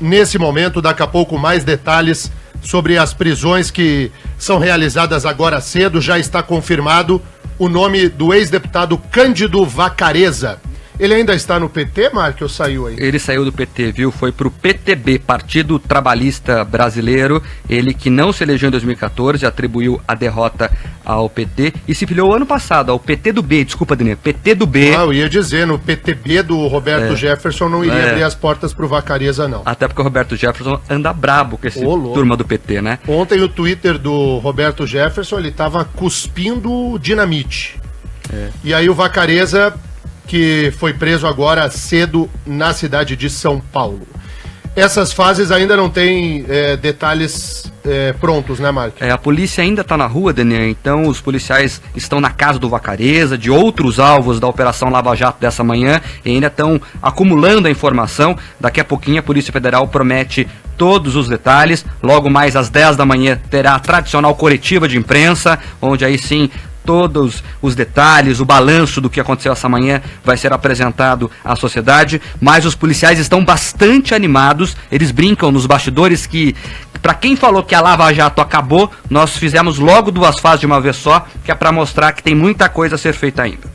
nesse momento. Daqui a pouco mais detalhes sobre as prisões que são realizadas agora cedo. Já está confirmado o nome do ex-deputado Cândido Vacareza. Ele ainda está no PT, Marco, ou saiu aí? Ele saiu do PT, viu? Foi pro PTB, Partido Trabalhista Brasileiro. Ele que não se elegeu em 2014, atribuiu a derrota ao PT e se filiou ano passado ao PT do B, desculpa, Daniel, PT do B. Eu ia dizer, no PTB do Roberto Jefferson não iria abrir as portas pro Vacareza, não. Até porque o Roberto Jefferson anda brabo com esse turma do PT, né? Ontem o Twitter do Roberto Jefferson, ele tava cuspindo dinamite. E aí o Vacareza, que foi preso agora cedo na cidade de São Paulo. Essas fases ainda não têm detalhes prontos, né, Marco? A polícia ainda está na rua, Daniel, então os policiais estão na casa do Vacareza, de outros alvos da Operação Lava Jato dessa manhã, e ainda estão acumulando a informação. Daqui a pouquinho a Polícia Federal promete todos os detalhes. Logo mais às 10 da manhã terá a tradicional coletiva de imprensa, onde aí sim todos os detalhes, o balanço do que aconteceu essa manhã vai ser apresentado à sociedade, mas os policiais estão bastante animados. Eles brincam nos bastidores que, para quem falou que a Lava Jato acabou, nós fizemos logo 2 fases de uma vez só, que é para mostrar que tem muita coisa a ser feita ainda.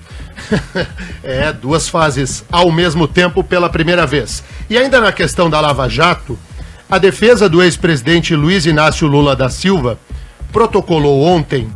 2 fases ao mesmo tempo pela primeira vez. E ainda na questão da Lava Jato, a defesa do ex-presidente Luiz Inácio Lula da Silva protocolou ontem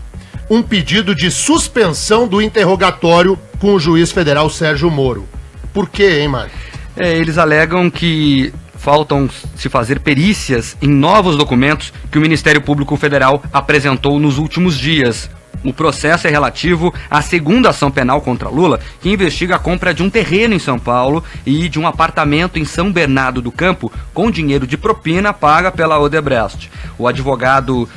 um pedido de suspensão do interrogatório com o juiz federal Sérgio Moro. Por quê, hein, Marco? Eles alegam que faltam se fazer perícias em novos documentos que o Ministério Público Federal apresentou nos últimos dias. O processo é relativo à segunda ação penal contra Lula, que investiga a compra de um terreno em São Paulo e de um apartamento em São Bernardo do Campo com dinheiro de propina paga pela Odebrecht. O advogado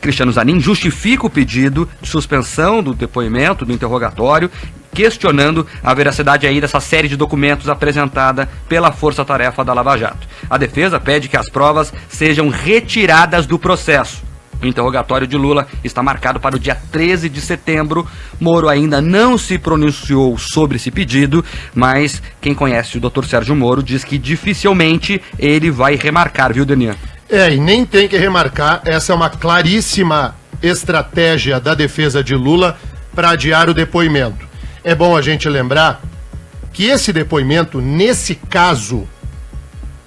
Cristiano Zanin justifica o pedido de suspensão do depoimento, do interrogatório, questionando a veracidade aí dessa série de documentos apresentada pela Força-Tarefa da Lava Jato. A defesa pede que as provas sejam retiradas do processo. O interrogatório de Lula está marcado para o dia 13 de setembro. Moro ainda não se pronunciou sobre esse pedido, mas quem conhece o Dr. Sérgio Moro diz que dificilmente ele vai remarcar, viu, Daniel? E nem tem que remarcar, essa é uma claríssima estratégia da defesa de Lula para adiar o depoimento. É bom a gente lembrar que esse depoimento, nesse caso,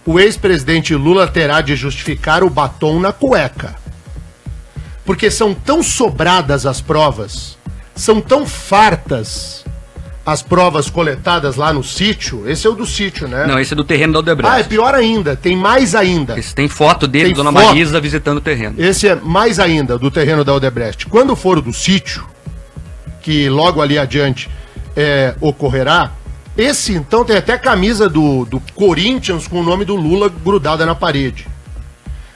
o ex-presidente Lula terá de justificar o batom na cueca. Porque são tão sobradas as provas, são tão fartas as provas coletadas lá no sítio. Esse é o do sítio, né? Não, esse é do terreno da Odebrecht. É pior ainda, tem mais ainda. Esse tem foto dele, Dona Marisa, visitando o terreno. Esse é mais ainda, do terreno da Odebrecht. Quando for o do sítio, que logo ali adiante ocorrerá, esse então tem até camisa do Corinthians com o nome do Lula grudada na parede.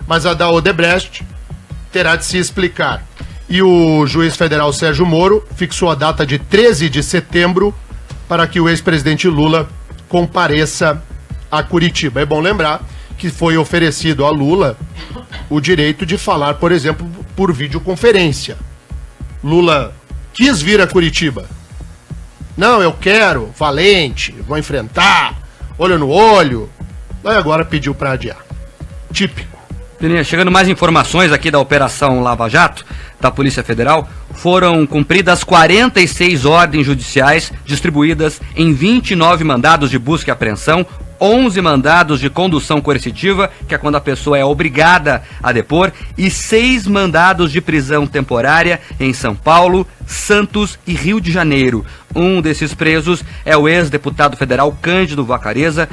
Mas a da Odebrecht terá de se explicar. E o juiz federal Sérgio Moro fixou a data de 13 de setembro para que o ex-presidente Lula compareça a Curitiba. É bom lembrar que foi oferecido a Lula o direito de falar, por exemplo, por videoconferência. Lula quis vir a Curitiba. Não, eu quero, valente, vou enfrentar, olho no olho. Aí agora pediu para adiar. Típico. Chegando mais informações aqui da Operação Lava Jato, da Polícia Federal, foram cumpridas 46 ordens judiciais distribuídas em 29 mandados de busca e apreensão, 11 mandados de condução coercitiva, que é quando a pessoa é obrigada a depor, e 6 mandados de prisão temporária em São Paulo, Santos e Rio de Janeiro. Um desses presos é o ex-deputado federal Cândido Vacareza,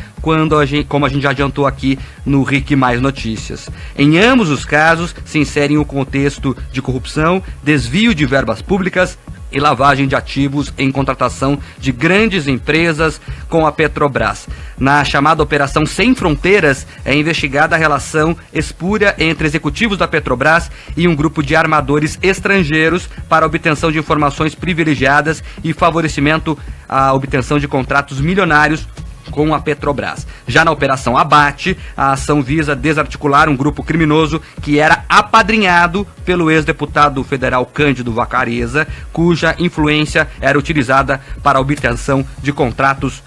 como a gente já adiantou aqui no RIC Mais Notícias. Em ambos os casos, se inserem o contexto de corrupção, desvio de verbas públicas e lavagem de ativos em contratação de grandes empresas com a Petrobras. Na chamada Operação Sem Fronteiras, é investigada a relação espúria entre executivos da Petrobras e um grupo de armadores estrangeiros para a obtenção de informações privilegiadas e favorecimento à obtenção de contratos milionários com a Petrobras. Já na Operação Abate, a ação visa desarticular um grupo criminoso que era apadrinhado pelo ex-deputado federal Cândido Vacareza, cuja influência era utilizada para a obtenção de contratos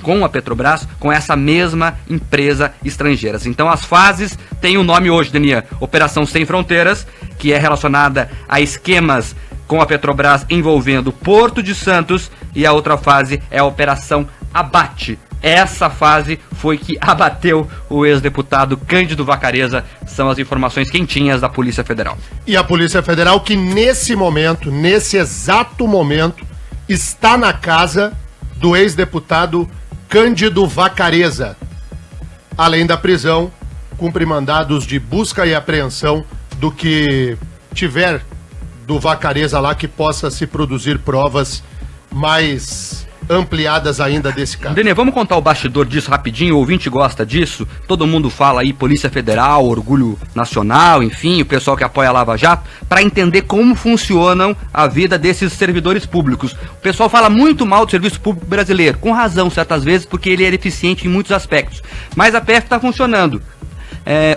com a Petrobras, com essa mesma empresa estrangeira. Então as fases têm o nome hoje, Denian, Operação Sem Fronteiras, que é relacionada a esquemas com a Petrobras envolvendo Porto de Santos, e a outra fase é a Operação Abate. Essa fase foi que abateu o ex-deputado Cândido Vacareza. São as informações quentinhas da Polícia Federal. E a Polícia Federal que nesse momento, nesse exato momento, está na casa do ex-deputado Cândido Vacareza. Além da prisão, cumpre mandados de busca e apreensão do que tiver do Vacareza lá, que possa se produzir provas mais ampliadas ainda desse caso. Denian, vamos contar o bastidor disso rapidinho, o ouvinte gosta disso, todo mundo fala aí Polícia Federal, Orgulho Nacional, enfim, o pessoal que apoia a Lava Jato, para entender como funcionam a vida desses servidores públicos. O pessoal fala muito mal do serviço público brasileiro, com razão certas vezes, porque ele é eficiente em muitos aspectos, mas a PF está funcionando.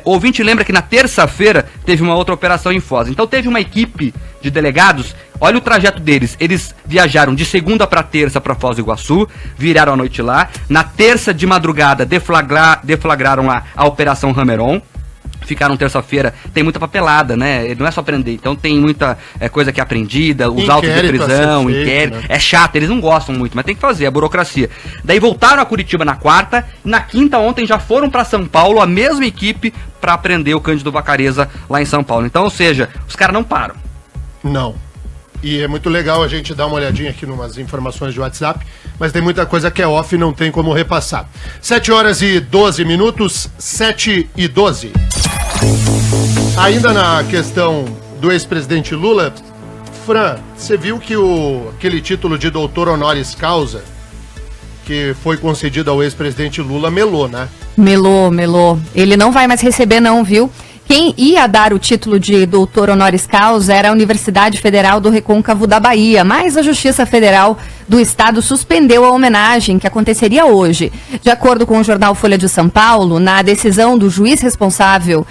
O ouvinte lembra que na terça-feira teve uma outra operação em Foz. Então teve uma equipe de delegados, olha o trajeto deles. Eles viajaram de segunda para terça para Foz do Iguaçu, viraram a noite lá. Na terça de madrugada deflagraram lá a Operação Hammeron. Ficaram terça-feira, tem muita papelada, né? Não é só prender, então tem muita coisa que é apreendida, os autos de prisão, inquérito. Né? É chato, eles não gostam muito, mas tem que fazer, a burocracia. Daí voltaram a Curitiba na quarta, na quinta ontem já foram para São Paulo, a mesma equipe, para prender o Cândido Vacareza lá em São Paulo. Então, ou seja, os caras não param. Não. E é muito legal a gente dar uma olhadinha aqui em umas informações de WhatsApp, mas tem muita coisa que é off e não tem como repassar. 7h12, 7h12. Ainda na questão do ex-presidente Lula, Fran, você viu que aquele título de doutor honoris causa que foi concedido ao ex-presidente Lula melou, né? Melou. Ele não vai mais receber não, viu? Quem ia dar o título de doutor honoris causa era a Universidade Federal do Recôncavo da Bahia, mas a Justiça Federal do Estado suspendeu a homenagem que aconteceria hoje. De acordo com o jornal Folha de São Paulo, na decisão do juiz responsável,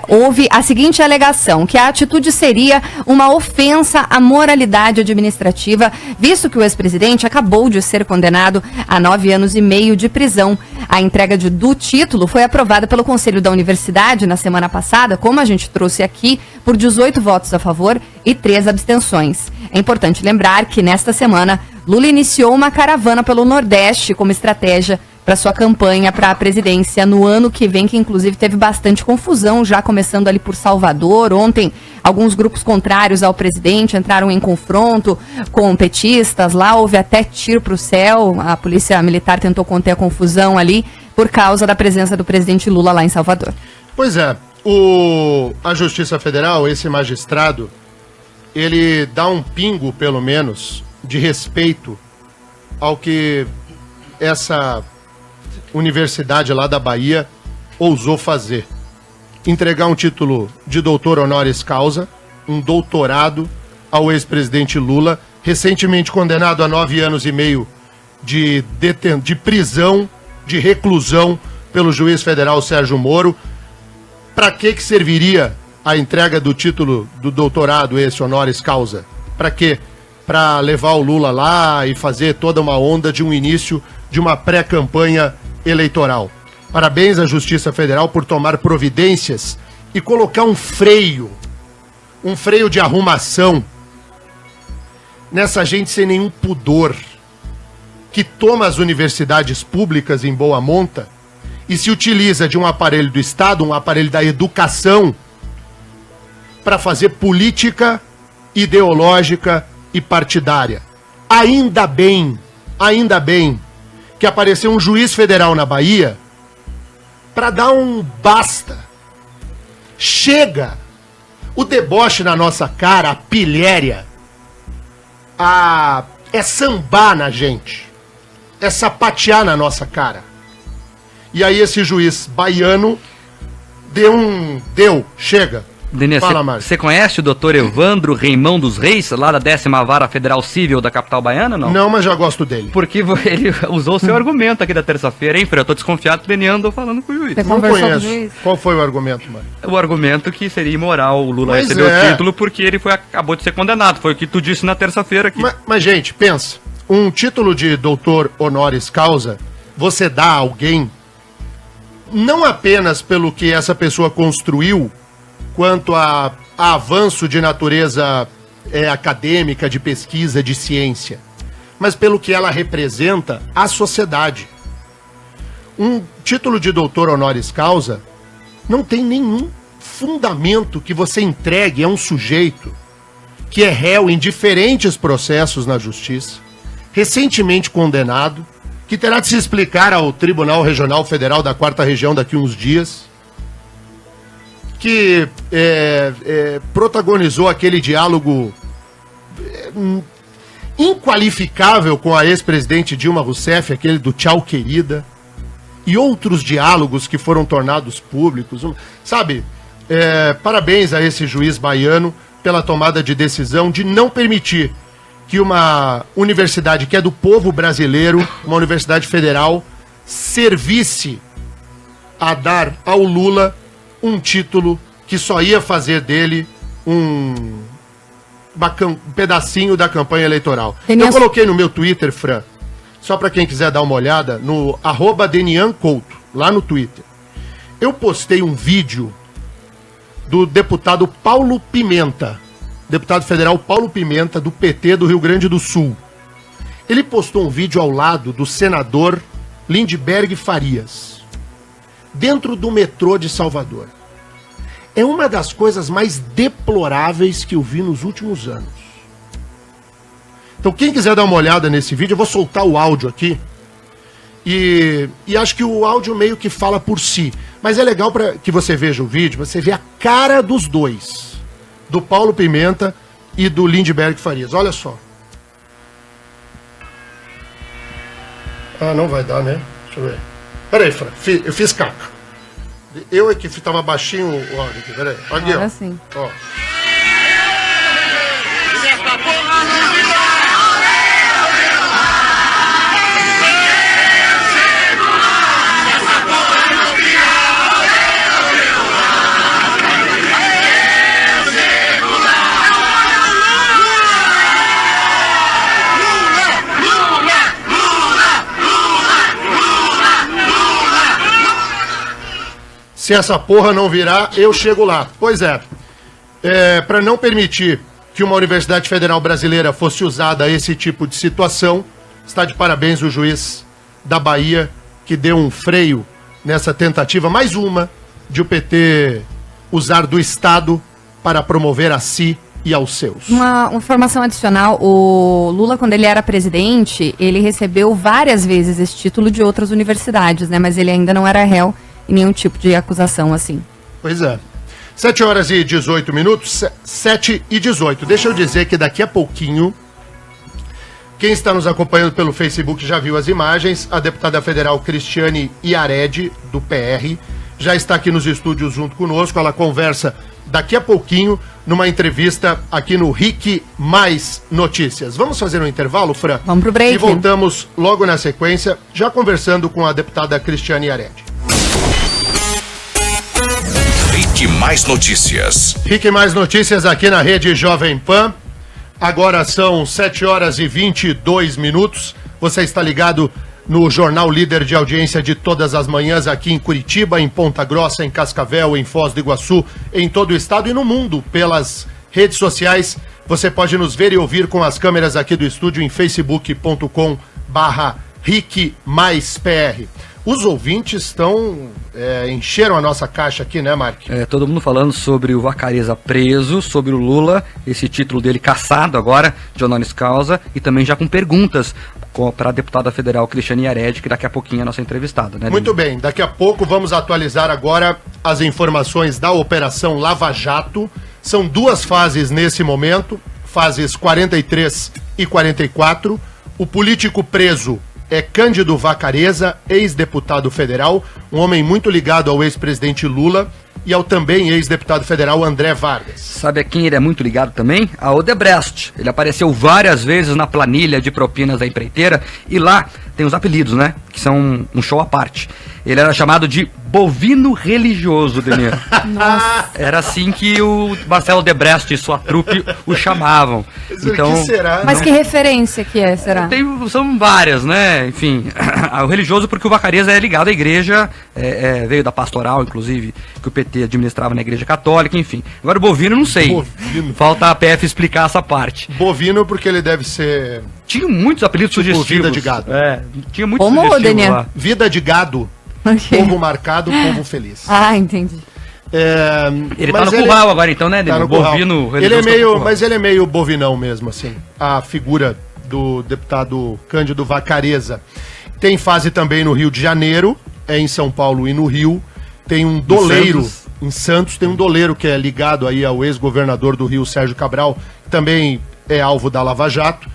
houve a seguinte alegação, que a atitude seria uma ofensa à moralidade administrativa, visto que o ex-presidente acabou de ser condenado a 9 anos e meio de prisão. A entrega do título foi aprovada pelo Conselho da Universidade na semana passada, como a gente trouxe aqui, por 18 votos a favor e 3 abstenções. É importante lembrar que nesta semana Lula iniciou uma caravana pelo Nordeste como estratégia para sua campanha para a presidência no ano que vem, que inclusive teve bastante confusão, já começando ali por Salvador. Ontem, alguns grupos contrários ao presidente entraram em confronto com petistas. Lá houve até tiro para o céu. A polícia militar tentou conter a confusão ali por causa da presença do presidente Lula lá em Salvador. Pois é, a Justiça Federal, esse magistrado, ele dá um pingo, pelo menos, de respeito ao que essa universidade lá da Bahia ousou fazer. Entregar um título de doutor honoris causa, um doutorado, ao ex-presidente Lula, recentemente condenado a 9 anos e meio de prisão, de reclusão pelo juiz federal Sérgio Moro. Para que serviria a entrega do título do doutorado, esse honoris causa? Para quê? Para levar o Lula lá e fazer toda uma onda de um início de uma pré-campanha eleitoral. Parabéns à Justiça Federal por tomar providências e colocar um freio de arrumação nessa gente sem nenhum pudor, que toma as universidades públicas em boa monta e se utiliza de um aparelho do Estado, um aparelho da educação, para fazer política ideológica e partidária. Ainda bem que apareceu um juiz federal na Bahia para dar um basta. Chega! O deboche na nossa cara, a pilhéria, é sambar na gente, é sapatear na nossa cara. E aí esse juiz baiano chega. Denian, você conhece o doutor Evandro Reimão dos Reis, lá da 10ª Vara Federal Civil da capital baiana, não? Não, mas já gosto dele. Porque ele usou o seu argumento aqui da terça-feira, hein, Fred? Eu tô desconfiado que o Denian andou falando com o juiz. Não conheço. Qual foi o argumento, mano? O argumento que seria imoral o Lula receber o título porque ele acabou de ser condenado. Foi o que tu disse na terça-feira aqui. Mas, gente, pensa. um título de doutor honoris causa, você dá a alguém não apenas pelo que essa pessoa construiu, quanto a avanço de natureza acadêmica, de pesquisa, de ciência, mas pelo que ela representa à sociedade. Um título de doutor honoris causa não tem nenhum fundamento que você entregue a um sujeito que é réu em diferentes processos na justiça, recentemente condenado, que terá de se explicar ao Tribunal Regional Federal da 4ª Região daqui a uns dias, que protagonizou aquele diálogo inqualificável com a ex-presidente Dilma Rousseff, aquele do tchau querida, e outros diálogos que foram tornados públicos. Sabe, parabéns a esse juiz baiano pela tomada de decisão de não permitir que uma universidade que é do povo brasileiro, uma universidade federal, servisse a dar ao Lula um título que só ia fazer dele um pedacinho da campanha eleitoral. Eu coloquei no meu Twitter, Fran, só para quem quiser dar uma olhada, no @DenianCouto, lá no Twitter. Eu postei um vídeo do deputado Paulo Pimenta, deputado federal Paulo Pimenta, do PT do Rio Grande do Sul. Ele postou um vídeo ao lado do senador Lindbergh Farias, dentro do metrô de Salvador. É uma das coisas mais deploráveis que eu vi nos últimos anos. Então, quem quiser dar uma olhada nesse vídeo, eu vou soltar o áudio aqui. E acho que o áudio meio que fala por si. Mas é legal para que você veja o vídeo, você vê a cara dos dois. Do Paulo Pimenta e do Lindbergh Farias. Olha só. Ah, não vai dar, né? Deixa eu ver. Peraí, Fran. Eu fiz caca. Eu é que tava baixinho o áudio aqui. Peraí. Aqui, ó. Sim. Ó. Se essa porra não virar, eu chego lá. Pois é. Para não permitir que uma universidade federal brasileira fosse usada a esse tipo de situação, está de parabéns o juiz da Bahia, que deu um freio nessa tentativa, mais uma, de o PT usar do Estado para promover a si e aos seus. Uma informação adicional, o Lula, quando ele era presidente, ele recebeu várias vezes esse título de outras universidades, né? Mas ele ainda não era réu em nenhum tipo de acusação assim. Pois é. 7h18, 7h18. Deixa eu dizer que daqui a pouquinho, quem está nos acompanhando pelo Facebook já viu as imagens, a deputada federal Cristiane Iared, do PR, já está aqui nos estúdios junto conosco. Ela conversa daqui a pouquinho numa entrevista aqui no RIC Mais Notícias. Vamos fazer um intervalo, Fran? Vamos pro break. E voltamos logo na sequência, já conversando com a deputada Cristiane Iared. RIC Mais Notícias. RIC Mais Notícias aqui na Rede Jovem Pan. Agora são 7h22. Você está ligado no jornal líder de audiência de todas as manhãs aqui em Curitiba, em Ponta Grossa, em Cascavel, em Foz do Iguaçu, em todo o estado e no mundo, pelas redes sociais. Você pode nos ver e ouvir com as câmeras aqui do estúdio em facebook.com/RIC+PR. Os ouvintes encheram a nossa caixa aqui, né, Mark? Todo mundo falando sobre o Vacareza preso, sobre o Lula, esse título dele cassado agora, de honoris causa, e também já com perguntas para a deputada federal Cristiane Iared, que daqui a pouquinho é a nossa entrevistada, né? Muito bem, daqui a pouco vamos atualizar agora as informações da Operação Lava Jato. São duas fases nesse momento, fases 43 e 44. O político preso é Cândido Vacareza, ex-deputado federal, um homem muito ligado ao ex-presidente Lula e ao também ex-deputado federal André Vargas. Sabe a quem ele é muito ligado também? A Odebrecht. Ele apareceu várias vezes na planilha de propinas da empreiteira e lá tem os apelidos, né? Que são um show à parte. Ele era chamado de bovino religioso, Denê. Era assim que o Marcelo Debrecht e sua trupe o chamavam. Então, o que será? Mas que referência que é, será? são várias, né? Enfim, o religioso porque o Vacareza é ligado à igreja, veio da pastoral, inclusive, que o PT administrava na igreja católica, enfim. Agora o bovino, não sei. Bovino. Falta a PF explicar essa parte. Bovino porque ele deve ser... Tinha muitos apelidos Tipo sugestivos. vida de gado. Tinha muitos Como, sugestivos Daniel? lá. Vida de gado, Ok. povo marcado, povo feliz. Ah, entendi. Ele tá Mas no curral agora então, né, Tá Denil? no curral. Bovino Ele é religioso tá no meio, curral. mas ele é meio bovinão mesmo, assim. A figura do deputado Cândido Vacareza. Tem fase também no Rio de Janeiro, em São Paulo e no Rio. Tem um doleiro em Santos, tem um doleiro que é ligado aí ao ex-governador do Rio, Sérgio Cabral, que também é alvo da Lava Jato.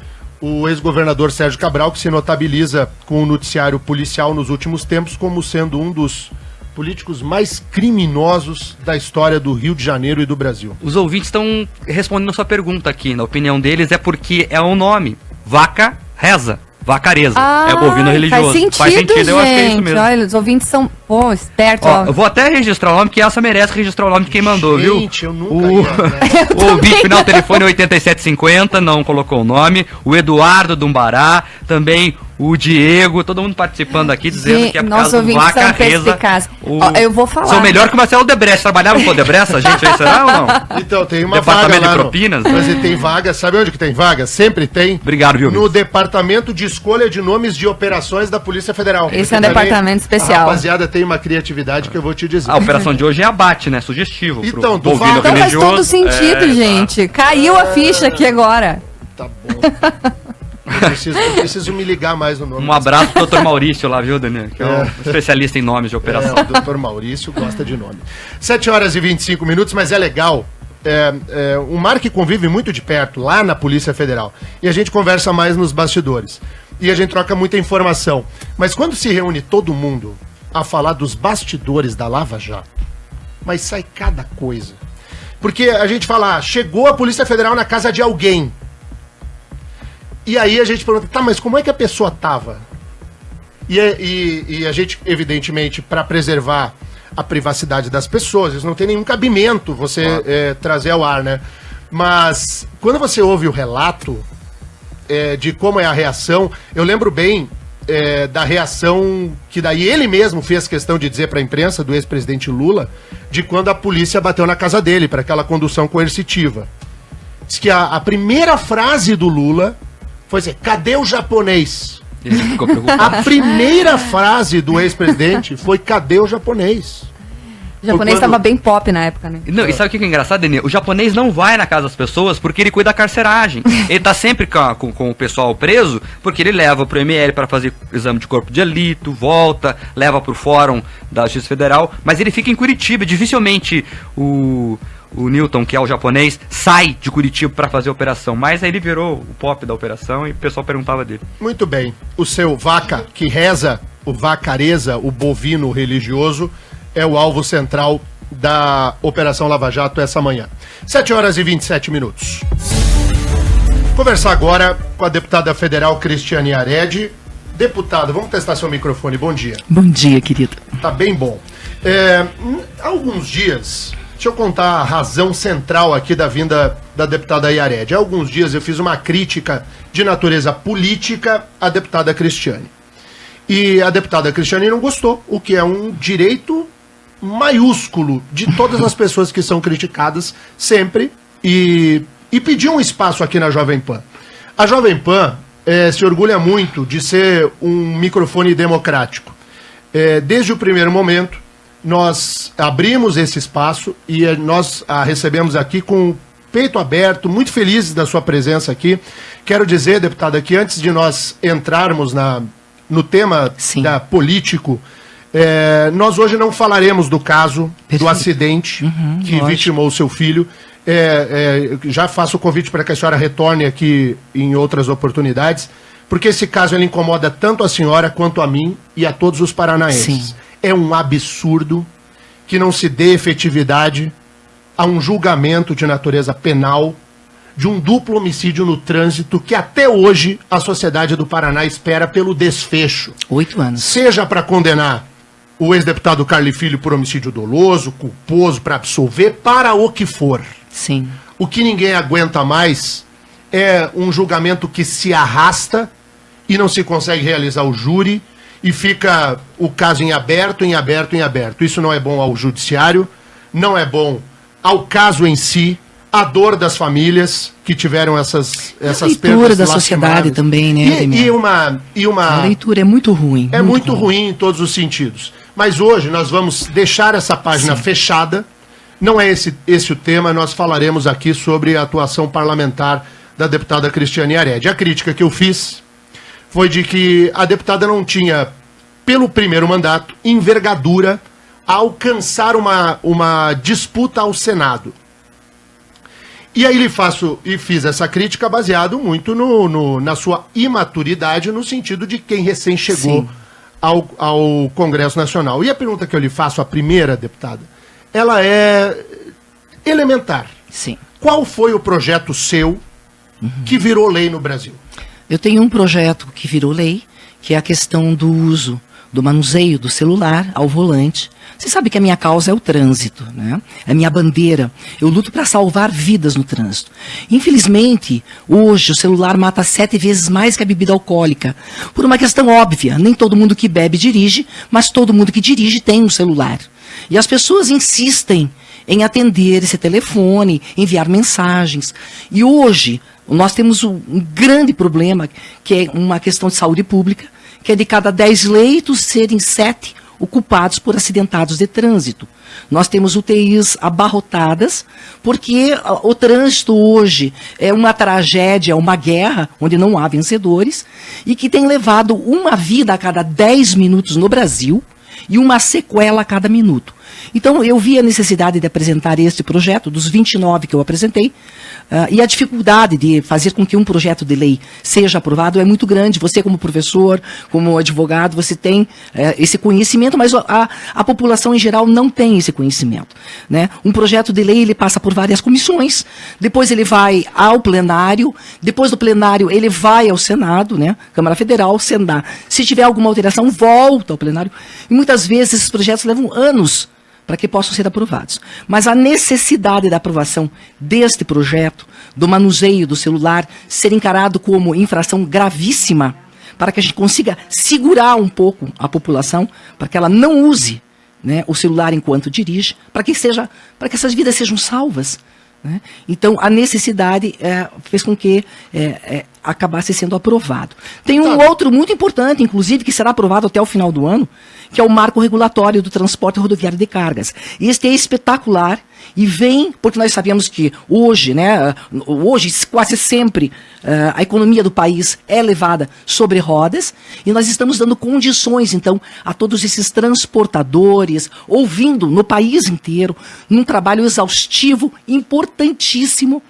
O ex-governador Sérgio Cabral, que se notabiliza com o noticiário policial nos últimos tempos como sendo um dos políticos mais criminosos da história do Rio de Janeiro e do Brasil. Os ouvintes estão respondendo a sua pergunta aqui. Na opinião deles é porque é um nome. Vaca reza. Vacareza. É bovino religioso. Faz sentido, eu acho que é isso gente. mesmo. Olha, os ouvintes são, espertos. Ó, eu vou até registrar o nome, que essa merece registrar o nome de quem mandou, viu? Gente, eu nunca O, ia, né? o ouvinte final telefone 8750, não colocou o nome. O Eduardo Dumbará, também o Diego, todo mundo participando aqui, dizendo que é por nossos causa do ouvintes Vaca são Reza. perspicazes. Ó, eu vou falar. São melhor que o Marcelo Debrecht. Trabalhava com o Debrecht, a gente aí, será ou não? Então, tem uma Departamento vaga lá de Propinas? Mas tem vaga, sabe onde que tem vaga? Sempre tem. Obrigado, viu, No amigo? Departamento de Escolha de Nomes de Operações da Polícia Federal. Esse é um Também departamento especial. A rapaziada tem uma criatividade que eu vou te dizer. A operação de hoje é abate, né? Sugestivo. Então, pro do bovino Vaca- Então faz religioso. todo sentido, gente. Caiu a ficha aqui agora. Tá bom. Eu preciso me ligar mais no nome. Um abraço pro Dr. Maurício lá, viu, Daniel? Que é um especialista em nomes de operação. O doutor Maurício gosta de nome. 7h25, mas é legal. O Mark convive muito de perto lá na Polícia Federal. E a gente conversa mais nos bastidores. E a gente troca muita informação. Mas quando se reúne todo mundo a falar dos bastidores da Lava Jato, mas sai cada coisa. Porque a gente fala, chegou a Polícia Federal na casa de alguém. E aí a gente pergunta, tá, mas como é que a pessoa tava? E a gente, evidentemente, para preservar a privacidade das pessoas, isso não tem nenhum cabimento você trazer ao ar, né? Mas quando você ouve o relato de como é a reação, eu lembro bem da reação que daí ele mesmo fez questão de dizer para a imprensa, do ex-presidente Lula, de quando a polícia bateu na casa dele para aquela condução coercitiva. Diz que a primeira frase do Lula foi assim, cadê o japonês? Ele ficou preocupado. A primeira frase do ex-presidente foi, cadê o japonês? O japonês quando- estava bem pop na época, né? Não, e sabe o que é engraçado, Denê? O japonês não vai na casa das pessoas porque ele cuida da carceragem. Ele tá sempre com o pessoal preso porque ele leva pro ML para fazer exame de corpo de delito, volta, leva pro fórum da Justiça Federal, mas ele fica em Curitiba. Dificilmente o Newton, que é o japonês, sai de Curitiba para fazer a operação. Mas aí ele virou o pop da operação e o pessoal perguntava dele. Muito bem. O seu vaca que reza, o vacareza, o bovino religioso, é o alvo central da Operação Lava Jato essa manhã. 7h27. Conversar agora com a deputada federal Cristiane Aredi. Deputada, vamos testar seu microfone. Bom dia. Bom dia, querido. Tá bem bom. Há alguns dias, deixa eu contar a razão central aqui da vinda da deputada Iaredi. Há alguns dias eu fiz uma crítica de natureza política à deputada Cristiane. E a deputada Cristiane não gostou, o que é um direito maiúsculo de todas as pessoas que são criticadas sempre, e pediu um espaço aqui na Jovem Pan. A Jovem Pan se orgulha muito de ser um microfone democrático. Desde o primeiro momento, nós abrimos esse espaço e nós a recebemos aqui com o peito aberto, muito felizes da sua presença aqui. Quero dizer, deputada, que antes de nós entrarmos no tema Sim. político, nós hoje não falaremos do caso, do Perfeito. acidente que lógico. vitimou o seu filho. Já faço o convite para que a senhora retorne aqui em outras oportunidades, porque esse caso ele incomoda tanto a senhora quanto a mim e a todos os paranaenses. Sim. É um absurdo que não se dê efetividade a um julgamento de natureza penal de um duplo homicídio no trânsito que até hoje a sociedade do Paraná espera pelo desfecho. 8 anos. Seja para condenar o ex-deputado Carli Filho por homicídio doloso, culposo para absolver, para o que for. Sim. O que ninguém aguenta mais é um julgamento que se arrasta e não se consegue realizar o júri e fica o caso em aberto, em aberto, em aberto. Isso não é bom ao judiciário, não é bom ao caso em si, a dor das famílias que tiveram essas a leitura da sociedade também, né? A leitura é muito ruim. É muito ruim em todos os sentidos. Mas hoje nós vamos deixar essa página fechada. Não é esse o tema, nós falaremos aqui sobre a atuação parlamentar da deputada Cristiane Yared. A crítica que eu fiz foi de que a deputada não tinha, pelo primeiro mandato, envergadura a alcançar uma disputa ao Senado. E aí fiz essa crítica baseado muito na sua imaturidade, no sentido de quem recém chegou ao Congresso Nacional. E a pergunta que eu lhe faço, a primeira, deputada, ela é elementar. Sim. Qual foi o projeto seu que virou lei no Brasil? Eu tenho um projeto que virou lei, que é a questão do uso, do manuseio do celular ao volante. Você sabe que a minha causa é o trânsito, né? É a minha bandeira. Eu luto para salvar vidas no trânsito. Infelizmente, hoje o celular mata 7 vezes mais que a bebida alcoólica. Por uma questão óbvia, nem todo mundo que bebe dirige, mas todo mundo que dirige tem um celular. E as pessoas insistem em atender esse telefone, enviar mensagens. E hoje nós temos um grande problema, que é uma questão de saúde pública, que é de cada 10 leitos serem 7 ocupados por acidentados de trânsito. Nós temos UTIs abarrotadas, porque o trânsito hoje é uma tragédia, uma guerra, onde não há vencedores, e que tem levado uma vida a cada 10 minutos no Brasil e uma sequela a cada minuto. Então, eu vi a necessidade de apresentar este projeto, dos 29 que eu apresentei, e a dificuldade de fazer com que um projeto de lei seja aprovado é muito grande. Você, como professor, como advogado, você tem esse conhecimento, mas a população em geral não tem esse conhecimento, né? Um projeto de lei, ele passa por várias comissões, depois ele vai ao plenário, depois do plenário ele vai ao Senado, né? Câmara Federal, Senado. Se tiver alguma alteração, volta ao plenário. E muitas vezes esses projetos levam anos para que possam ser aprovados. Mas a necessidade da aprovação deste projeto, do manuseio do celular, ser encarado como infração gravíssima, para que a gente consiga segurar um pouco a população, para que ela não use, né, o celular enquanto dirige, para que essas vidas sejam salvas, né? Então, a necessidade fez com que acabasse sendo aprovado. Tem um outro muito importante, inclusive, que será aprovado até o final do ano, que é o marco regulatório do transporte rodoviário de cargas. Este é espetacular e vem, porque nós sabemos que hoje, né, quase sempre, a economia do país é levada sobre rodas, e nós estamos dando condições, então, a todos esses transportadores, ouvindo no país inteiro, num trabalho exaustivo, importantíssimo,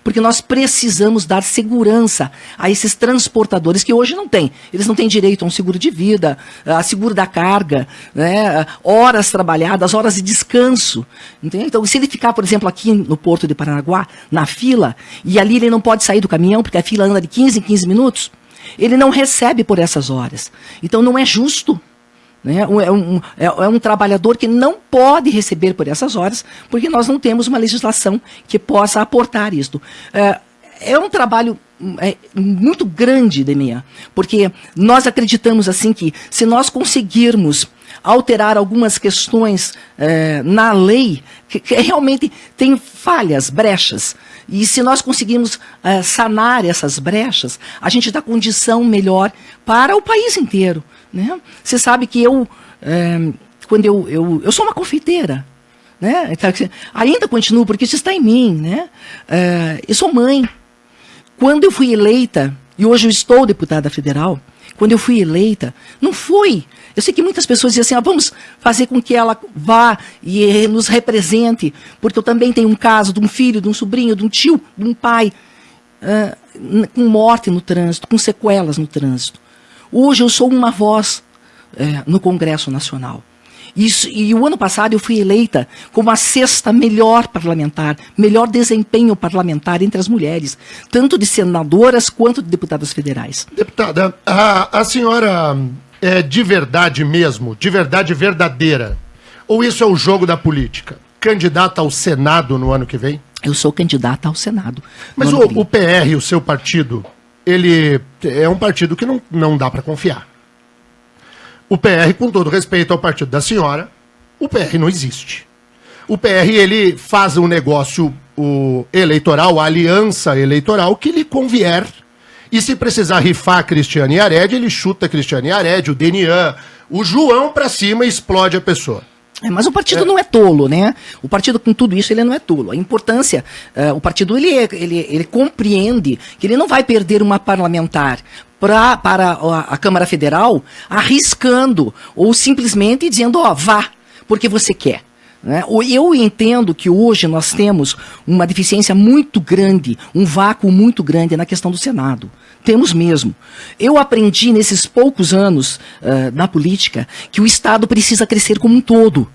porque nós precisamos dar segurança a esses transportadores que hoje não têm. Eles não têm direito a um seguro de vida, a seguro da carga, né, horas trabalhadas, horas de descanso. Entendeu? Então, se ele ficar, por exemplo, aqui no Porto de Paranaguá, na fila, e ali ele não pode sair do caminhão, porque a fila anda de 15 em 15 minutos, ele não recebe por essas horas. Então, não é justo. Né? É um trabalhador que não pode receber por essas horas, porque nós não temos uma legislação que possa aportar isto. É um trabalho muito grande, Demian, porque nós acreditamos assim que, se nós conseguirmos alterar algumas questões na lei, que realmente tem falhas, brechas, e se nós conseguirmos sanar essas brechas, a gente dá condição melhor para o país inteiro. Né? Você sabe que eu sou uma confeiteira, né? Então, ainda continuo, porque isso está em mim, né? Eu sou mãe. Quando eu fui eleita, e hoje eu estou deputada federal, quando eu fui eleita, não foi. Eu sei que muitas pessoas dizem assim, vamos fazer com que ela vá e nos represente, porque eu também tenho um caso de um filho, de um sobrinho, de um tio, de um pai, com morte no trânsito, com sequelas no trânsito. Hoje eu sou uma voz no Congresso Nacional. E o ano passado eu fui eleita como a 6ª melhor parlamentar, melhor desempenho parlamentar entre as mulheres, tanto de senadoras quanto de deputadas federais. Deputada, a senhora é de verdade mesmo, de verdade verdadeira? Ou isso é o jogo da política? Candidata ao Senado no ano que vem? Eu sou candidata ao Senado. Mas o PR, o seu partido, ele é um partido que não dá para confiar. O PR, com todo respeito ao partido da senhora, o PR não existe. O PR, ele faz um negócio eleitoral, a aliança eleitoral, que lhe convier. E se precisar rifar a Cristiane Yared, ele chuta a Cristiane Yared, o Denian, o João pra cima e explode a pessoa. Mas o partido não é tolo, né? O partido, com tudo isso, ele não é tolo. A importância, o partido, ele compreende que ele não vai perder uma parlamentar para a Câmara Federal arriscando ou simplesmente dizendo, vá, porque você quer. Né? Eu entendo que hoje nós temos uma deficiência muito grande, um vácuo muito grande na questão do Senado. Temos mesmo. Eu aprendi nesses poucos anos na política que o Estado precisa crescer como um todo.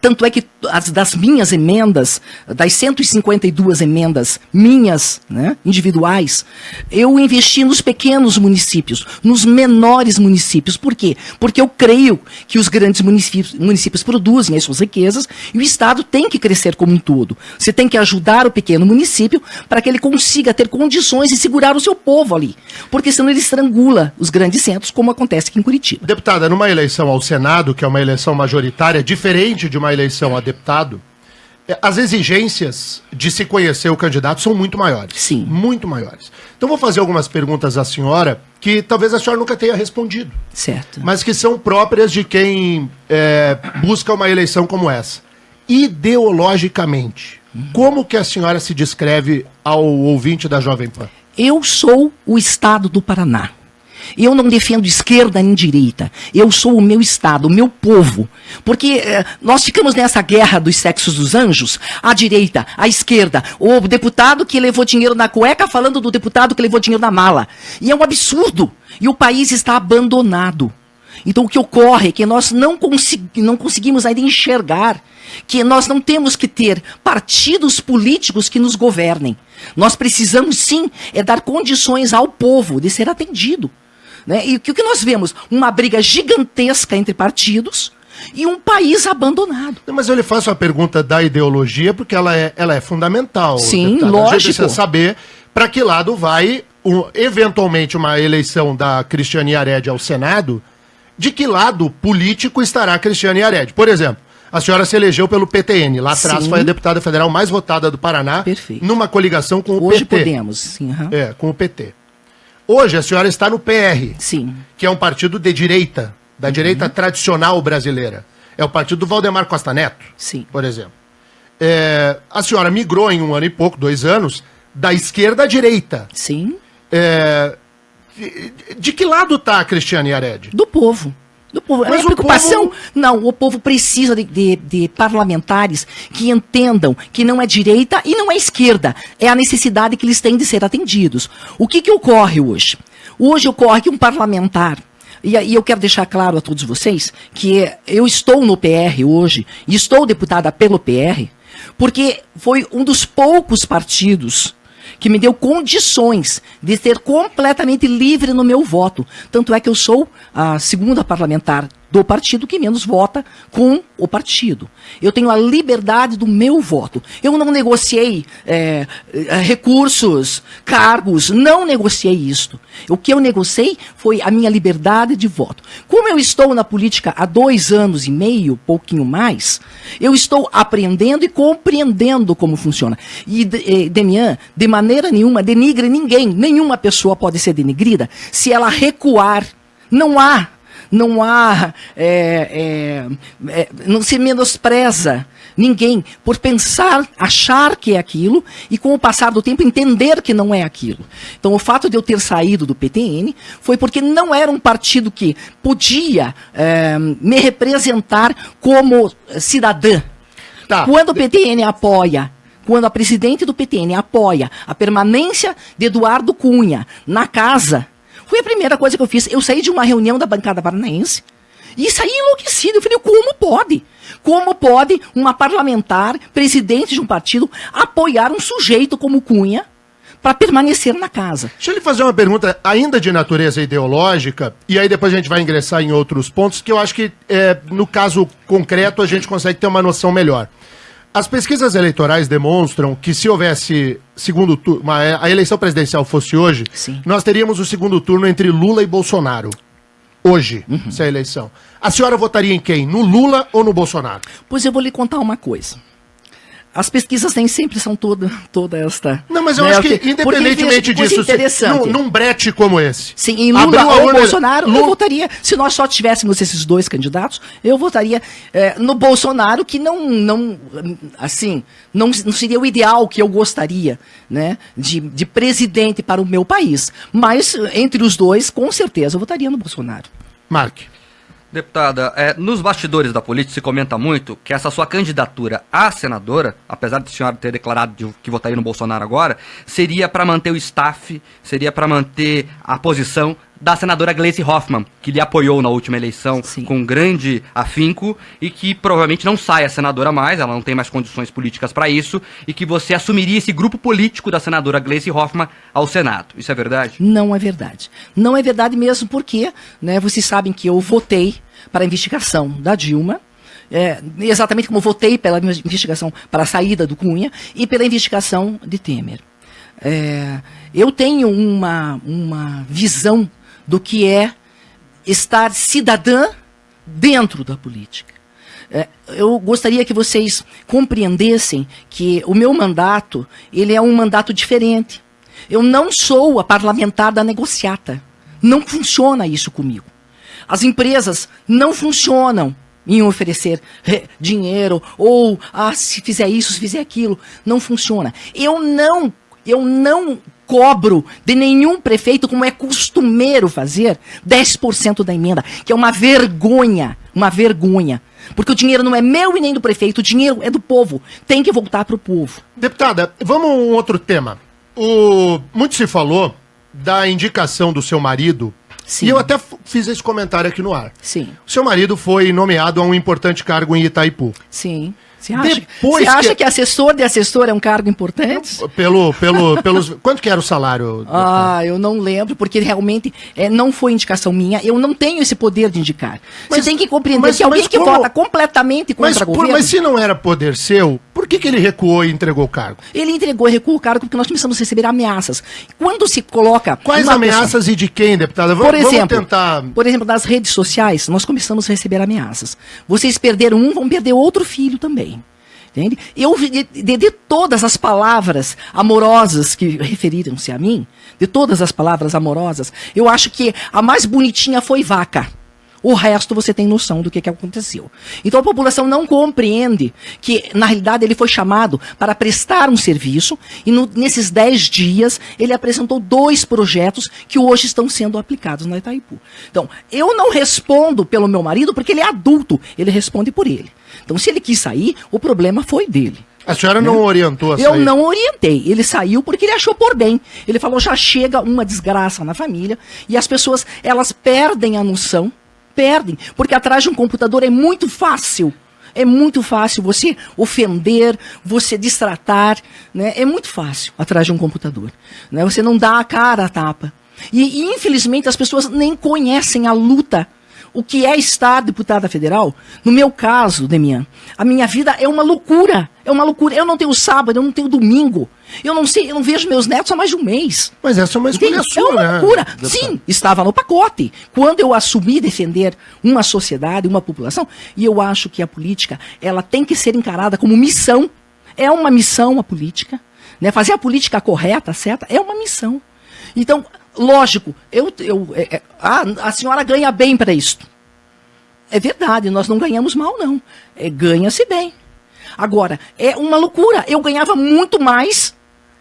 Tanto é que das minhas emendas, das 152 emendas minhas, né, individuais, eu investi nos pequenos municípios, nos menores municípios. Por quê? Porque eu creio que os grandes municípios produzem as suas riquezas e o Estado tem que crescer como um todo. Você tem que ajudar o pequeno município para que ele consiga ter condições de segurar o seu povo ali. Porque senão ele estrangula os grandes centros, como acontece aqui em Curitiba. Deputada, numa eleição ao Senado, que é uma eleição majoritária, diferente de uma eleição a deputado, as exigências de se conhecer o candidato são muito maiores. Sim. Muito maiores. Então vou fazer algumas perguntas à senhora que talvez a senhora nunca tenha respondido. Certo. Mas que são próprias de quem busca uma eleição como essa. Ideologicamente, como que a senhora se descreve ao ouvinte da Jovem Pan? Eu sou o Estado do Paraná. Eu não defendo esquerda nem direita. Eu sou o meu Estado, o meu povo. Porque nós ficamos nessa guerra dos sexos dos anjos, a direita, a esquerda, o deputado que levou dinheiro na cueca falando do deputado que levou dinheiro na mala. E é um absurdo. E o país está abandonado. Então o que ocorre é que nós não conseguimos ainda enxergar que nós não temos que ter partidos políticos que nos governem. Nós precisamos sim dar condições ao povo de ser atendido. Né? E o que nós vemos? Uma briga gigantesca entre partidos e um país abandonado. Mas eu lhe faço a pergunta da ideologia porque ela é fundamental. Sim, deputada. lógico. A gente precisa saber para que lado vai, eventualmente, uma eleição da Cristiane Yared ao Senado, de que lado político estará a Cristiane Yared. Por exemplo, a senhora se elegeu pelo PTN. Lá atrás foi a deputada federal mais votada do Paraná. Perfeito. Numa coligação com o Hoje PT. podemos, sim. Uhum. Com o PT. Hoje a senhora está no PR, Sim. que é um partido de direita, da direita tradicional brasileira. É o partido do Valdemar Costa Neto, Sim. por exemplo. A senhora migrou em 1 ano e pouco, 2 anos, da esquerda à direita. Sim. De que lado está a Cristiane Yared? Do povo. Do povo. Mas a preocupação. povo... Não, o povo precisa de parlamentares que entendam que não é direita e não é esquerda. É a necessidade que eles têm de ser atendidos. O que ocorre hoje? Hoje ocorre que um parlamentar. E eu quero deixar claro a todos vocês que eu estou no PR hoje, e estou deputada pelo PR, porque foi um dos poucos partidos que me deu condições de ser completamente livre no meu voto. Tanto é que eu sou a segunda parlamentar do partido que menos vota com o partido. Eu tenho a liberdade do meu voto. Eu não negociei recursos, cargos, não negociei isto. O que eu negociei foi a minha liberdade de voto. Como eu estou na política há 2 anos e meio, pouquinho mais, eu estou aprendendo e compreendendo como funciona. E, Demian, de maneira nenhuma, denigre ninguém. Nenhuma pessoa pode ser denigrida se ela recuar. Não se menospreza ninguém por pensar, achar que é aquilo e com o passar do tempo entender que não é aquilo. Então o fato de eu ter saído do PTN foi porque não era um partido que podia me representar como cidadã. Tá. Quando o PTN apoia, quando a presidente do PTN apoia a permanência de Eduardo Cunha na casa, foi a primeira coisa que eu fiz. Eu saí de uma reunião da bancada paranaense e saí enlouquecido. Eu falei, como pode? Como pode uma parlamentar, presidente de um partido, apoiar um sujeito como Cunha para permanecer na casa. Deixa eu lhe fazer uma pergunta ainda de natureza ideológica, e aí depois a gente vai ingressar em outros pontos, que eu acho que no caso concreto a gente consegue ter uma noção melhor. As pesquisas eleitorais demonstram que se houvesse segundo turno, a eleição presidencial fosse hoje, Sim. nós teríamos o segundo turno entre Lula e Bolsonaro. Hoje, se é a eleição. A senhora votaria em quem? No Lula ou no Bolsonaro? Pois eu vou lhe contar uma coisa. As pesquisas nem sempre são toda esta... Não, mas eu né, acho que, independentemente disso, interessante. num brete como esse... Sim, em abriu Lula a ou urna- Bolsonaro, Lula- eu votaria... Se nós só tivéssemos esses dois candidatos, eu votaria no Bolsonaro, que não seria o ideal que eu gostaria, né, de presidente para o meu país. Mas, entre os dois, com certeza, eu votaria no Bolsonaro. Mark. Deputada, nos bastidores da política se comenta muito que essa sua candidatura a senadora, apesar de a senhora ter declarado que votaria no Bolsonaro agora, seria para manter o staff, seria para manter a posição da senadora Gleisi Hoffmann, que lhe apoiou na última eleição Sim. com grande afinco e que provavelmente não sai a senadora mais, ela não tem mais condições políticas para isso, e que você assumiria esse grupo político da senadora Gleisi Hoffmann ao Senado. Isso é verdade? Não é verdade. Não é verdade mesmo porque, né, vocês sabem que eu votei para a investigação da Dilma, exatamente como votei pela investigação para a saída do Cunha e pela investigação de Temer. Eu tenho uma visão do que é estar cidadã dentro da política. Eu gostaria que vocês compreendessem que o meu mandato, ele é um mandato diferente. Eu não sou a parlamentar da negociata. Não funciona isso comigo. As empresas não funcionam em oferecer dinheiro ou, se fizer isso, se fizer aquilo. Não funciona. Eu não cobro de nenhum prefeito, como é costumeiro fazer, 10% da emenda, que é uma vergonha. Porque o dinheiro não é meu e nem do prefeito, o dinheiro é do povo. Tem que voltar para o povo. Deputada, vamos a um outro tema. Muito se falou da indicação do seu marido. Sim. E eu até fiz esse comentário aqui no ar. Sim, O seu marido foi nomeado a um importante cargo em Itaipu. sim. Você Depois acha que assessor de assessor é um cargo importante? Pelos... Quanto que era o salário? Eu não lembro, porque realmente não foi indicação minha. Eu não tenho esse poder de indicar. Você tem que compreender que alguém que vota completamente contra o governo... Mas se não era poder seu, por que ele recuou e entregou o cargo? Ele entregou e recuou o cargo porque nós começamos a receber ameaças. Quando se coloca... Quais uma ameaças e de quem, deputada? Por exemplo, vamos tentar... por exemplo, nas redes sociais, nós começamos a receber ameaças. Vocês perderam um, vão perder outro filho também. Entende? Eu, de todas as palavras amorosas que referiram-se a mim, de todas as palavras amorosas, eu acho que a mais bonitinha foi vaca. O resto você tem noção do que aconteceu. Então a população não compreende que, na realidade, ele foi chamado para prestar um serviço e nesses 10 dias ele apresentou 2 projetos que hoje estão sendo aplicados na Itaipu. Então, eu não respondo pelo meu marido porque ele é adulto, ele responde por ele. Então, se ele quis sair, o problema foi dele. A senhora não orientou a sair? Eu não orientei. Ele saiu porque ele achou por bem. Ele falou, já chega uma desgraça na família e as pessoas, elas perdem a noção. Perdem, porque atrás de um computador é muito fácil. É muito fácil você ofender, você destratar, né? É muito fácil atrás de um computador. Né? Você não dá a cara a tapa. E infelizmente as pessoas nem conhecem a luta. O que é estar deputada federal? No meu caso, Demian, a minha vida é uma loucura. É uma loucura. Eu não tenho sábado, eu não tenho domingo. Eu não sei, eu não vejo meus netos há mais de um mês. Mas essa é uma escolha Entende? sua, É uma né? loucura. deputada? Sim, estava no pacote. Quando eu assumi defender uma sociedade, uma população, e eu acho que a política, ela tem que ser encarada como missão. É uma missão a política. Né? Fazer a política correta, certa, é uma missão. Então, lógico, a senhora ganha bem para isso. É verdade, nós não ganhamos mal, não. Ganha-se bem. Agora, é uma loucura. Eu ganhava muito mais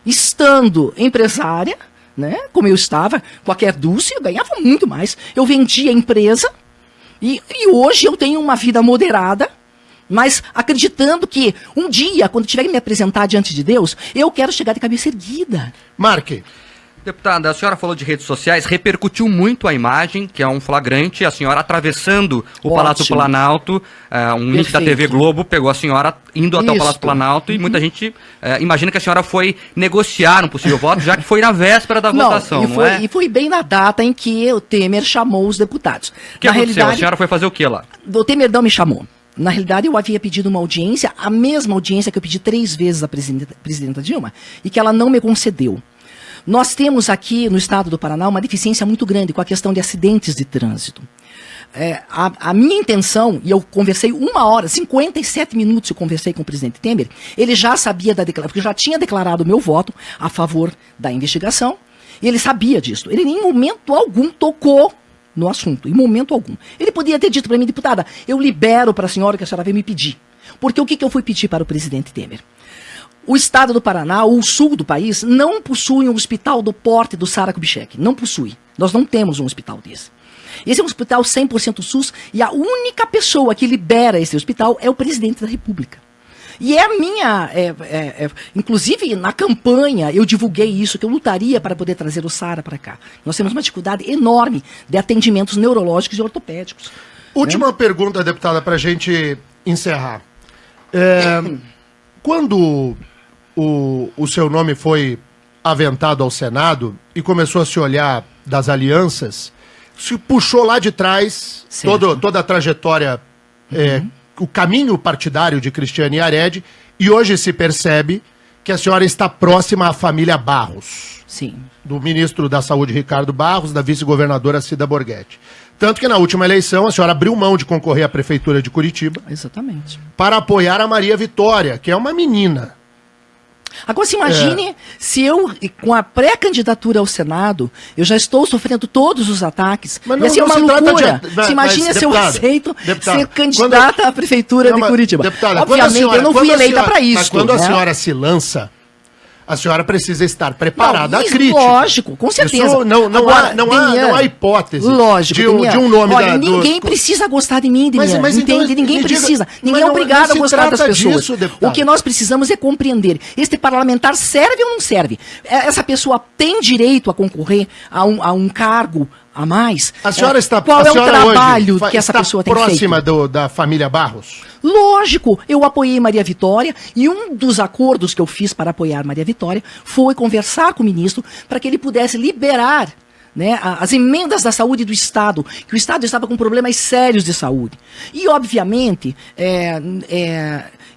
estando empresária, né? Como eu estava, qualquer Dulce, eu ganhava muito mais. Eu vendia a empresa e hoje eu tenho uma vida moderada, mas acreditando que um dia, quando tiver que me apresentar diante de Deus, eu quero chegar de cabeça erguida. Marque, Deputada, a senhora falou de redes sociais, repercutiu muito a imagem, que é um flagrante, a senhora atravessando o Palácio Planalto, um link da TV Globo pegou a senhora indo até o Palácio Planalto e muita gente imagina que a senhora foi negociar um possível voto, já que foi na véspera da votação, não é? E foi bem na data em que o Temer chamou os deputados. O que aconteceu? A senhora foi fazer o que lá? O Temer não me chamou. Na realidade, eu havia pedido uma audiência, a mesma audiência que eu pedi 3 vezes à presidenta Dilma, e que ela não me concedeu. Nós temos aqui no estado do Paraná uma deficiência muito grande com a questão de acidentes de trânsito. A minha intenção, e eu conversei 1 hora, 57 minutos eu conversei com o presidente Temer, ele já sabia da declaração, porque eu já tinha declarado o meu voto a favor da investigação, e ele sabia disso. Ele em momento algum tocou no assunto, em momento algum. Ele podia ter dito para mim, deputada, eu libero para a senhora que a senhora veio me pedir. Porque o que eu fui pedir para o presidente Temer? O estado do Paraná, ou o sul do país, não possui um hospital do porte do Sara Kubitschek. Não possui. Nós não temos um hospital desse. Esse é um hospital 100% SUS e a única pessoa que libera esse hospital é o presidente da República. E é a minha... inclusive, na campanha, eu divulguei isso, que eu lutaria para poder trazer o Sara para cá. Nós temos uma dificuldade enorme de atendimentos neurológicos e ortopédicos. Última pergunta, deputada, para a gente encerrar. Quando o seu nome foi aventado ao Senado e começou a se olhar das alianças, se puxou lá de trás toda a trajetória, o caminho partidário de Cristiane Yared, e hoje se percebe que a senhora está próxima à família Barros. Sim. Do ministro da Saúde, Ricardo Barros, da vice-governadora Cida Borghetti. Tanto que na última eleição a senhora abriu mão de concorrer à Prefeitura de Curitiba. Exatamente. Para apoiar a Maria Vitória, que é uma menina. Agora, se imagine se eu, com a pré-candidatura ao Senado, eu já estou sofrendo todos os ataques. Mas não, ia ser não uma se loucura. mas, se imagine se eu aceito ser candidata à Prefeitura não, de Curitiba. Deputada, obviamente, eu não fui eleita para isso. Mas quando a senhora se lança, a senhora precisa estar preparada à isso, crítica. Lógico, com certeza. Isso não há hipótese lógico, de um nome olha, ninguém precisa gostar de mim, Demian, mas entende? Então, ninguém precisa. Ninguém é obrigado a gostar das pessoas. Disso, o que nós precisamos é compreender. Este parlamentar serve ou não serve? Essa pessoa tem direito a concorrer a um cargo a mais? A senhora está... Qual é o trabalho que essa pessoa tem feito? Próxima da família Barros? Lógico, eu apoiei Maria Vitória e um dos acordos que eu fiz para apoiar Maria Vitória foi conversar com o ministro para que ele pudesse liberar, né, as emendas da saúde do Estado, que o Estado estava com problemas sérios de saúde. E, obviamente,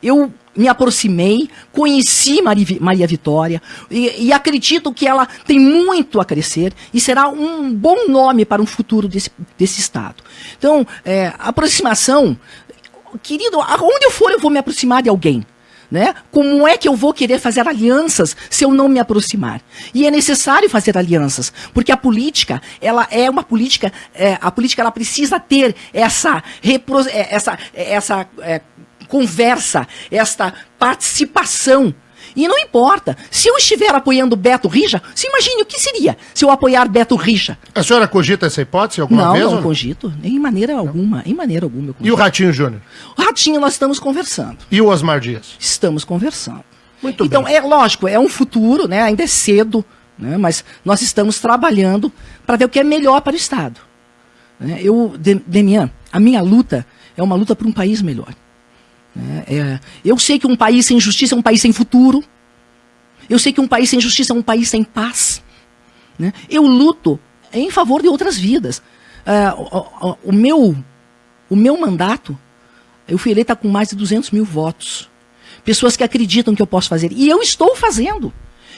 eu me aproximei, conheci Maria Vitória e acredito que ela tem muito a crescer e será um bom nome para um futuro desse Estado. Então, aproximação... Querido, aonde eu for eu vou me aproximar de alguém, né? Como é que eu vou querer fazer alianças se eu não me aproximar? E é necessário fazer alianças, porque a política, ela é uma política, a política ela precisa ter essa conversa, esta participação. E não importa, se eu estiver apoiando Beto Richa, se imagine o que seria se eu apoiar Beto Richa. A senhora cogita essa hipótese alguma vez? Não cogito, em maneira alguma, em maneira alguma. Eu cogito. E o Ratinho Júnior? O Ratinho nós estamos conversando. E o Osmar Dias? Estamos conversando. Muito então, bem. é lógico, é um futuro, né? Ainda é cedo, né? Mas nós estamos trabalhando para ver o que é melhor para o Estado. Demian, a minha luta é uma luta por um país melhor. Eu sei que um país sem justiça é um país sem futuro. Eu sei que um país sem justiça é um país sem paz. Né? Eu luto em favor de outras vidas. O meu mandato, eu fui eleita com mais de 200 mil votos. Pessoas que acreditam que eu posso fazer. E eu estou fazendo.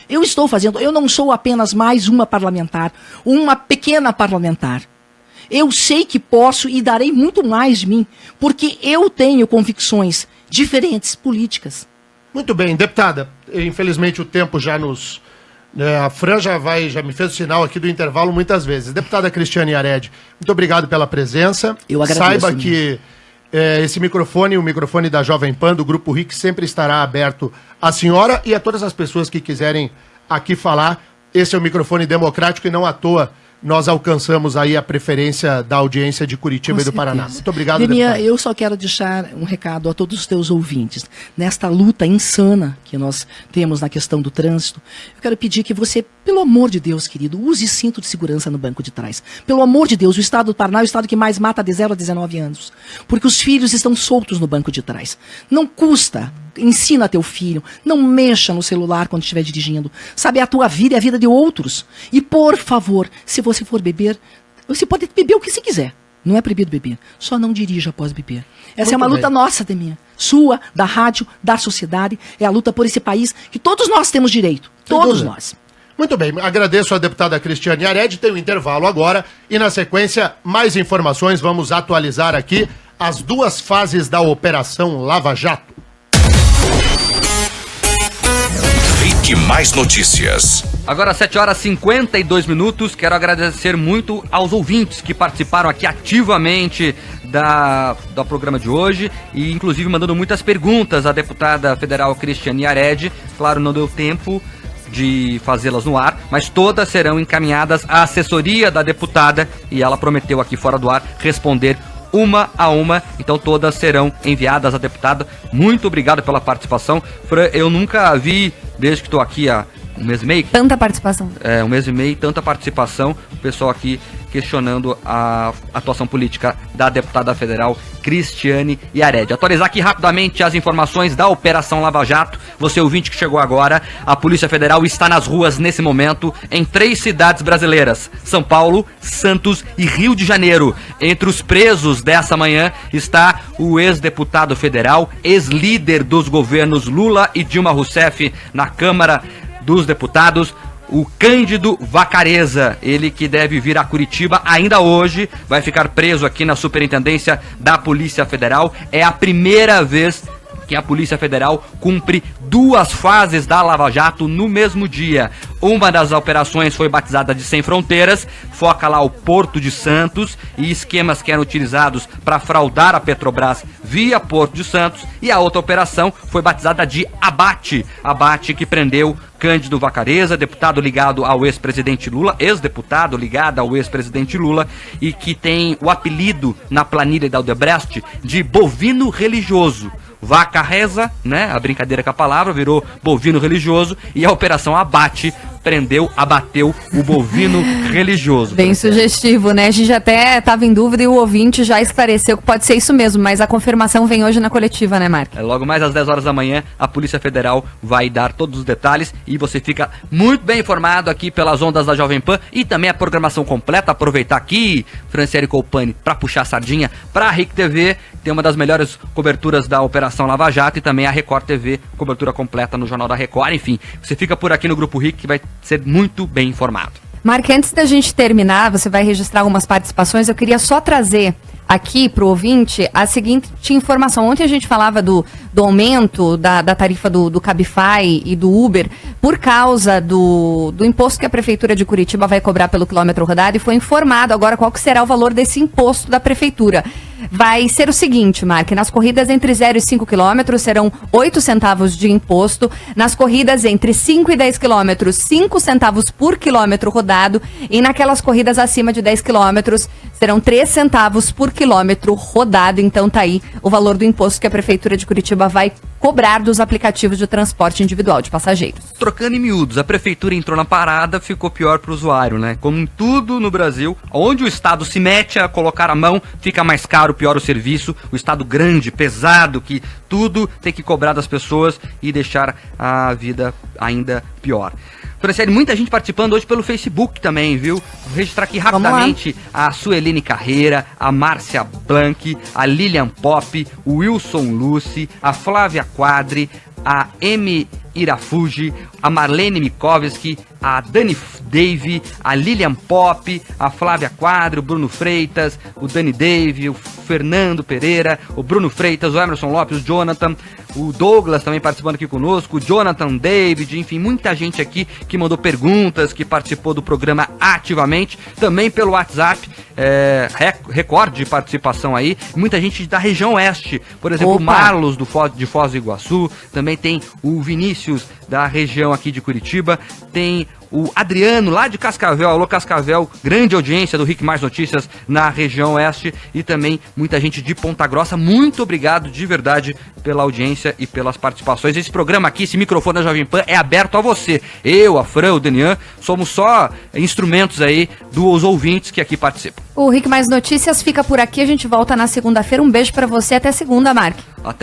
Eu não sou apenas mais uma parlamentar, uma pequena parlamentar. Eu sei que posso e darei muito mais de mim, porque eu tenho convicções diferentes, políticas. Muito bem, deputada, infelizmente o tempo já nos... a Fran já me fez o sinal aqui do intervalo muitas vezes. Deputada Cristiane Yared, muito obrigado pela presença. Eu agradeço. Saiba que esse microfone, o microfone da Jovem Pan, do Grupo RIC, sempre estará aberto à senhora e a todas as pessoas que quiserem aqui falar. Esse é o microfone democrático e não à toa nós alcançamos aí a preferência da audiência de Curitiba e do Paraná. Muito obrigado, deputada. Eu só quero deixar um recado a todos os teus ouvintes. Nesta luta insana que nós temos na questão do trânsito, eu quero pedir que você Pelo amor de Deus, querido, use cinto de segurança no banco de trás. Pelo amor de Deus, o estado do Paraná é o estado que mais mata de 0 a 19 anos. Porque os filhos estão soltos no banco de trás. Não custa. Ensina teu filho. Não mexa no celular quando estiver dirigindo. Sabe, é a tua vida e a vida de outros. E, por favor, se você for beber, você pode beber o que você quiser. Não é proibido beber. Só não dirija após beber. Essa é uma luta nossa, Deminha. Sua, da rádio, da sociedade. É a luta por esse país que todos nós temos direito. Todos nós. Muito bem, agradeço a deputada Cristiane Yared, tem um intervalo agora e na sequência mais informações, vamos atualizar aqui as 2 fases da Operação Lava Jato. Fique mais notícias. Agora 7h52, quero agradecer muito aos ouvintes que participaram aqui ativamente do programa de hoje e inclusive mandando muitas perguntas à deputada federal Cristiane Yared. Claro, não deu tempo de fazê-las no ar, mas todas serão encaminhadas à assessoria da deputada e ela prometeu aqui fora do ar responder uma a uma, então todas serão enviadas à deputada. Muito obrigado pela participação. Fran, eu nunca vi, desde que estou aqui há um mês e meio... Tanta participação. Um mês e meio, tanta participação. O pessoal aqui questionando a atuação política da deputada federal Cristiane Yared. Atualizar aqui rapidamente as informações da Operação Lava Jato. Você ouvinte que chegou agora, a Polícia Federal está nas ruas nesse momento em 3 cidades brasileiras: São Paulo, Santos e Rio de Janeiro. Entre os presos dessa manhã está o ex-deputado federal, ex-líder dos governos Lula e Dilma Rousseff na Câmara dos Deputados, o Cândido Vacareza, ele que deve vir a Curitiba ainda hoje, vai ficar preso aqui na Superintendência da Polícia Federal. É a primeira vez que a Polícia Federal cumpre 2 fases da Lava Jato no mesmo dia. Uma das operações foi batizada de Sem Fronteiras, foca lá o Porto de Santos e esquemas que eram utilizados para fraudar a Petrobras via Porto de Santos, e a outra operação foi batizada de Abate, que prendeu Cândido Vacareza, deputado ligado ao ex-presidente Lula, ex-deputado ligado ao ex-presidente Lula, e que tem o apelido na planilha da Odebrecht de bovino religioso. Vaca reza, né? A brincadeira com a palavra virou bovino religioso, e a operação Abate abateu o bovino religioso. Bem sugestivo, né? A gente até estava em dúvida e o ouvinte já esclareceu que pode ser isso mesmo, mas a confirmação vem hoje na coletiva, né, Mark? Logo mais às 10 horas da manhã, a Polícia Federal vai dar todos os detalhes e você fica muito bem informado aqui pelas ondas da Jovem Pan e também a programação completa. Aproveitar aqui, Franciele Colpani, para puxar a sardinha para a RIC TV, tem uma das melhores coberturas da Operação Lava Jato, e também a Record TV, cobertura completa no Jornal da Record. Enfim, você fica por aqui no Grupo RIC que vai ser muito bem informado. Mark, antes da gente terminar, você vai registrar algumas participações, eu queria só trazer aqui para o ouvinte a seguinte informação. Ontem a gente falava do aumento da tarifa do Cabify e do Uber por causa do imposto que a Prefeitura de Curitiba vai cobrar pelo quilômetro rodado, e foi informado agora qual que será o valor desse imposto da Prefeitura. Vai ser o seguinte, Mark, nas corridas entre 0 e 5 quilômetros serão 8 centavos de imposto, nas corridas entre 5 e 10 quilômetros, 5 centavos por quilômetro rodado, e naquelas corridas acima de 10 quilômetros serão 3 centavos por quilômetro rodado. Então tá aí o valor do imposto que a Prefeitura de Curitiba vai cobrar dos aplicativos de transporte individual de passageiros. Trocando em miúdos, a Prefeitura entrou na parada, ficou pior para o usuário, né? Como em tudo no Brasil, onde o Estado se mete a colocar a mão, fica mais caro, pior o serviço. O Estado grande, pesado, que tudo tem que cobrar das pessoas e deixar a vida ainda pior. Franciele, muita gente participando hoje pelo Facebook também, viu? Vou registrar aqui rapidamente a Sueline Carreira, a Márcia Blanc, a Lilian Pop, o Wilson Lucy, a Flávia Quadri, a M. Irafuji, a Marlene Mikovski, a Dani Dave, a Lilian Pop, a Flávia Quadro, o Bruno Freitas, o Dani Dave, o Fernando Pereira, o Bruno Freitas, o Emerson Lopes, o Jonathan, o Douglas também participando aqui conosco, o Jonathan David, enfim, muita gente aqui que mandou perguntas, que participou do programa ativamente, também pelo WhatsApp, recorde de participação aí, muita gente da região oeste, por exemplo, o Marlos de Foz do Iguaçu, também tem o Vinícius da região aqui de Curitiba, tem também o Adriano, lá de Cascavel. Alô, Cascavel, grande audiência do Rick Mais Notícias na região oeste. E também muita gente de Ponta Grossa. Muito obrigado de verdade pela audiência e pelas participações. Esse programa aqui, esse microfone da Jovem Pan é aberto a você. Eu, a Fran, o Denian, somos só instrumentos aí dos ouvintes que aqui participam. O Rick Mais Notícias fica por aqui. A gente volta na segunda-feira. Um beijo pra você. Até segunda, Mark. Até